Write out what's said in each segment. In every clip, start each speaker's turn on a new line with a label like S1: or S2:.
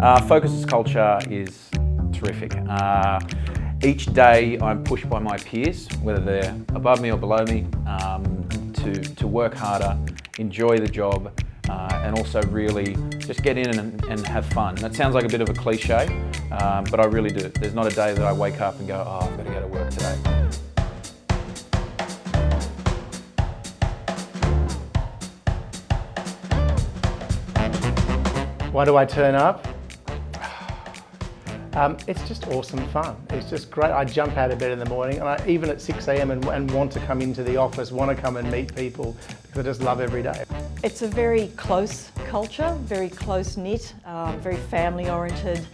S1: Phocas's culture is terrific. Each day I'm pushed by my peers, whether they're above me or below me, to work harder, enjoy the job, and also really just get in and have fun. That sounds like a bit of a cliche, but I really do. There's not a day that I wake up and go, oh, I've got to go to work today.
S2: Why do I turn up? It's just awesome fun. It's just great. I jump out of bed in the morning, and even at 6 a.m. and want to come into the office, want to come and meet people, because I just love every day.
S3: It's a very close culture, very close-knit, very family-oriented.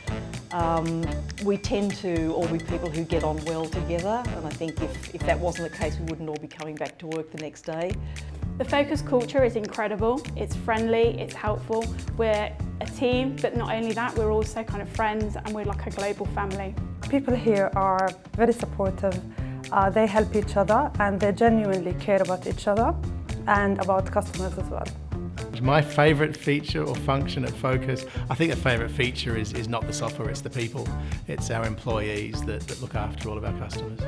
S3: We tend to all be people who get on well together, and I think if that wasn't the case, we wouldn't all be coming back to work the next day.
S4: The Phocas culture is incredible. It's friendly, it's helpful. We're a team, but not only that, we're also kind of friends, and we're like a global family.
S5: People here are very supportive. They help each other, and they genuinely care about each other and about customers as well.
S2: My favourite feature or function at Phocas, I think the favourite feature is not the software, it's the people. It's our employees that look after all of our customers.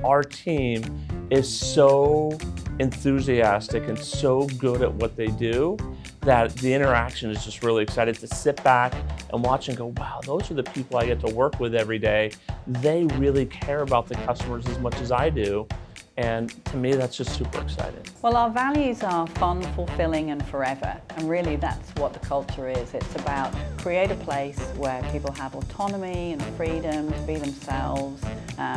S6: Our team is so enthusiastic and so good at what they do that the interaction is just really exciting to sit back and watch and go, wow, those are the people I get to work with every day. They really care about the customers as much as I do. And to me, that's just super exciting.
S7: Well, our values are fun, fulfilling, and forever. And really, that's what the culture is. It's about create a place where people have autonomy and freedom to be themselves,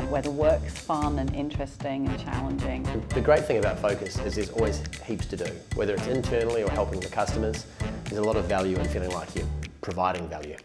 S7: where the work's fun and interesting and challenging.
S8: The great thing about Phocas is there's always heaps to do. Whether it's internally or helping the customers, there's a lot of value in feeling like you're providing value.